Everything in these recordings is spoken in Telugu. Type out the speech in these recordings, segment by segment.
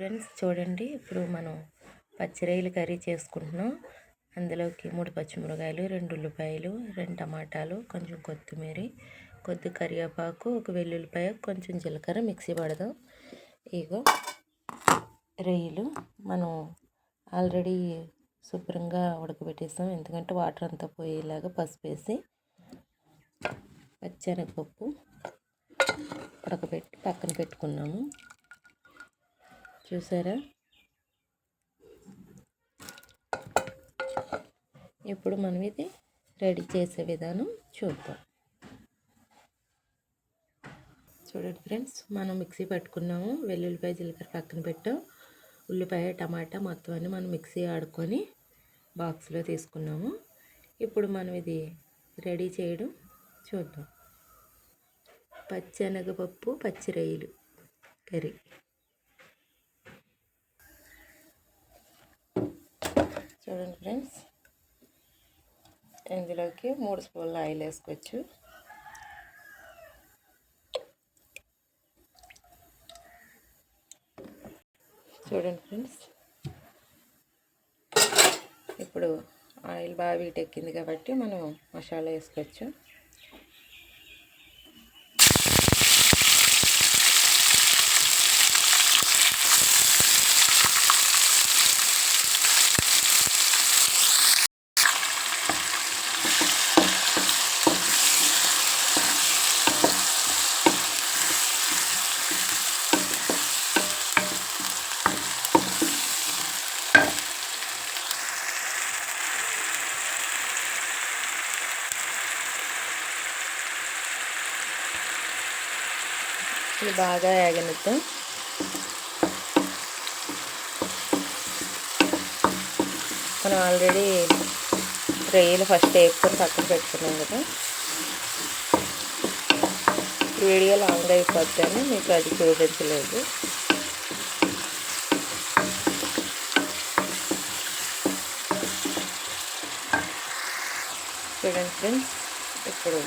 ఫ్రెండ్స్ చూడండి, ఇప్పుడు మనం పచ్చిరొయ్యల కర్రీ చేసుకుంటున్నాం. అందులోకి 3 పచ్చిమిరపకాయలు, 2 ఉల్లిపాయలు, 2 టమాటాలు, కొంచెం కొత్తిమీర, కొద్ది కరివేపాకు, ఒక వెల్లుల్లిపాయ, కొంచెం జీలకర్ర మిక్సీ పడదాం. ఇగో రొయ్యలు మనం ఆల్రెడీ శుభ్రంగా ఉడకబెట్టేస్తాం, ఎందుకంటే వాటర్ అంతా పోయేలాగా. పసుపు వేసి పచ్చెనగపప్పు ఉడకబెట్టి పక్కన పెట్టుకున్నాము. చూసారా? ఇప్పుడు మనం ఇది రెడీ చేసే విధానం చూద్దాం. చూడండి ఫ్రెండ్స్, మనం మిక్సీ పట్టుకున్నాము. వెల్లుల్లిపాయ, జీలకర్ర పక్కన పెట్టాం. ఉల్లిపాయ, టమాటా మొత్తం అన్నీ మనం మిక్సీ ఆడుకొని బాక్స్లో తీసుకున్నాము. ఇప్పుడు మనం ఇది రెడీ చేయడం చూద్దాం. పచ్చెనగపప్పు పచ్చిరొయ్యలు కర్రీ. చూడండి ఫ్రెండ్స్, ఇందులోకి 3 స్పూన్ల ఆయిల్ వేసుకోవచ్చు. చూడండి ఫ్రెండ్స్, ఇప్పుడు ఆయిల్ బాగా వీటెక్కింది కాబట్టి మనం మసాలా వేసుకోవచ్చు. ఇది బాగా వేగనిద్దాం. మనం ఆల్రెడీ రొయ్యలు ఫస్ట్ వేసుకొని పక్కన పెట్టుకున్నాం కదా. వీడియో లాంగ్ అయిపోద్దని మీకు అది చూపించలేదు. చూడండి ఫ్రెండ్స్, ఇప్పుడు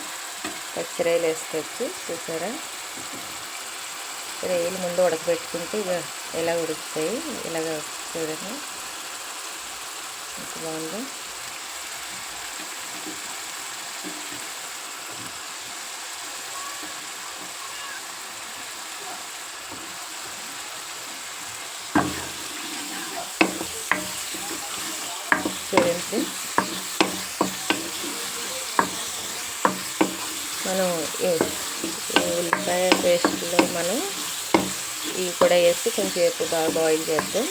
పచ్చిరొయ్యలు వేసుకోవచ్చు. చూసారా? రొయ్యలు ముందు ఉడకబెట్టుకుంటే ఇలా ఉడుకుతాయి. ఇలాగ చూడండి, ఎంత బాగుందో. చూడండి, మనం ఉల్లిపాయ పేస్ట్లో మనం ఇవి కూడా వేసి కొంచెం సేపు బాగా బాయిల్ చేద్దాం.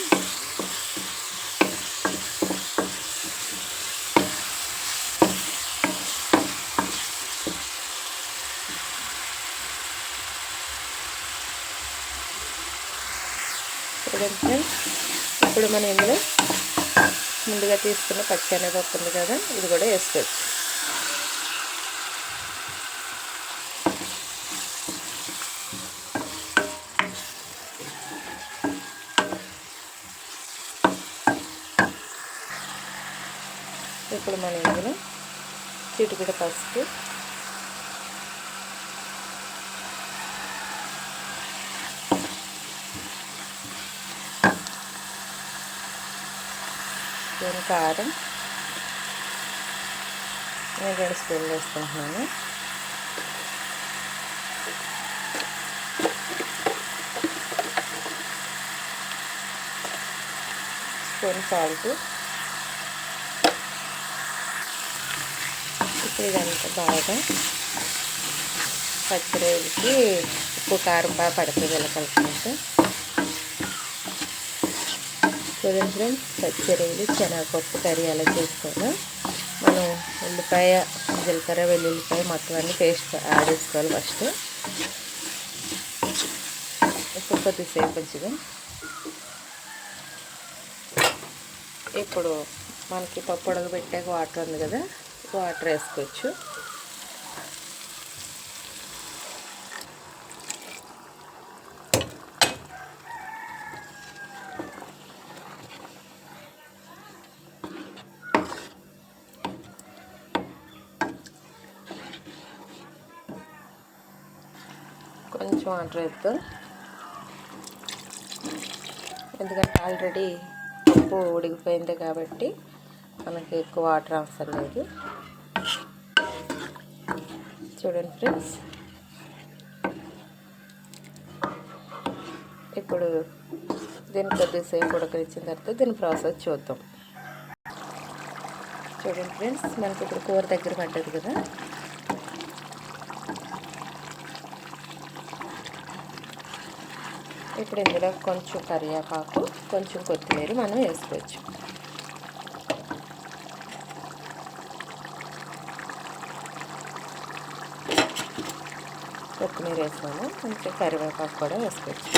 చూడండి, ఇప్పుడు మనం ఇందులో ముందుగా తీసుకున్న పచ్చెనగపప్పు ఉంది కదా, ఇది కూడా వేసుకోవచ్చు. ఇప్పుడు మనం ఇందులో చిటికెడు పసుపు, కారం, నేను 2 స్పూన్లు వేసుకుంటున్నాను. Spoon salt. ఇప్పుడు ఇదంతా బాగా పచ్చిరొయ్యలకి ఉప్పు కారం బాగా పడుతుంది ఇలా కలుపుకుంటే. చూడండి ఫ్రెండ్స్, పచ్చిరొయ్యలు శనగపప్పు కర్రీ ఎలా చేసుకోవాలో. మనం ఉల్లిపాయ, జీలకర్ర, వెల్లుల్లిపాయ మొత్తం అన్నీ పేస్ట్ యాడ్ చేసుకోవాలి ఫస్ట్. ఇప్పుడు కొద్దిసేపు ఉంచుదాం. ఇప్పుడు మనకి పప్పు ఉడకబెట్టాక వాటర్ ఉంది కదా, వాటర్ వేసుకోవచ్చు. కొంచెం వాటర్ వేద్దాం. ఎందుకంటే ఆల్రెడీ పప్పు ఉడికిపోయింది కాబట్టి మనకి ఎక్కువ వాటర్ అవసరం లేదు. చూడండి ఫ్రెండ్స్, ఇప్పుడు దీన్ని కొద్దిసేపు ఉడకనిచ్చిన తర్వాత దీని ప్రాసెస్ చూద్దాం. చూడండి ఫ్రెండ్స్, మనకి ఇప్పుడు కూర దగ్గర పడ్డది కదా. ఇప్పుడు ఇందులో కొంచెం కరివేపాకు, కొంచెం కొత్తిమీర మనం వేసుకోవచ్చు. కొత్తిమీర వేసాము, కొంచెం కరివేపాకు కూడా వేసుకోవచ్చు.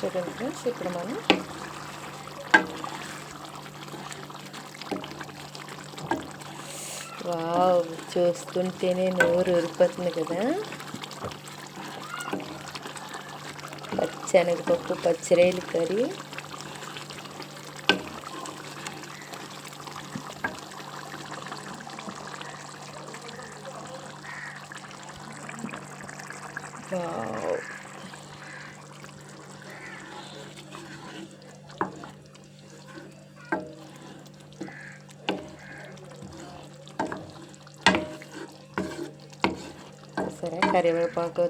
చూడండి ఫ్రెండ్స్, ఇప్పుడు మనం వావ్, చూస్తుంటేనే నోరు ఊరిపోతుంది కదా. పచ్చెనగపప్పు పచ్చిరొయ్యల కర్రీ. వావ్, సరే కరివేపాకు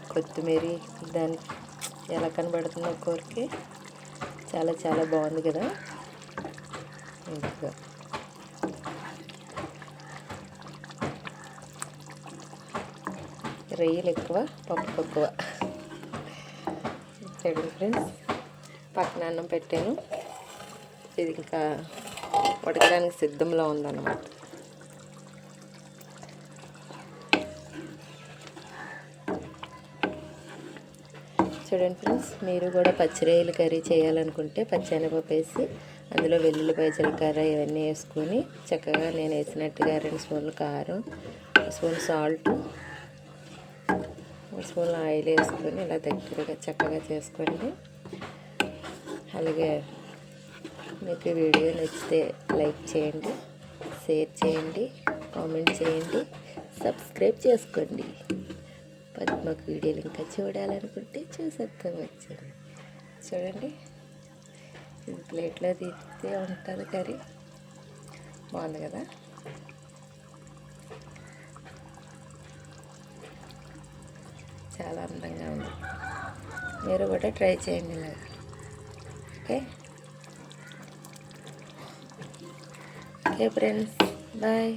కొత్తిమీర దానికి ఎలా కనబడుతుందో కూరకి చాలా చాలా బాగుంది కదా. ఇంకా రొయ్యలు ఎక్కువ, పప్పు తక్కువ. చూడండి ఫ్రెండ్స్, పక్కన అన్నం పెట్టాను, ఇది ఇంకా ఉడకడానికి సిద్ధంలో ఉందన్నమాట. చూడండి ఫ్రెండ్స్, మీరు కూడా పచ్చిరొయ్యల కర్రీ చేయాలనుకుంటే పచ్చెనగపప్పు వేసి అందులో వెల్లుల్లిపాయ, జీలకర్ర ఇవన్నీ వేసుకొని చక్కగా నేను వేసినట్టుగా 2 స్పూన్లు కారం, 1 స్పూన్ సాల్ట్, 1 స్పూన్ ఆయిల్ వేసుకొని ఇలా దగ్గరగా చక్కగా చేసుకోండి. అలాగే మీకు వీడియో నచ్చితే లైక్ చేయండి, షేర్ చేయండి, కామెంట్ చేయండి, సబ్స్క్రైబ్ చేసుకోండి. పద్మకు వీడియోలు ఇంకా చూడాలనుకుంటే చూసేద్దాం వచ్చండి. చూడండి, ఇది ప్లేట్లో తీస్తే ఉంటుంది కర్రీ. బాగుంది కదా. చాలా అందంగా ఉంది. మీరు కూడా ట్రై చేయండి ఇలా. Okay okay friends, bye.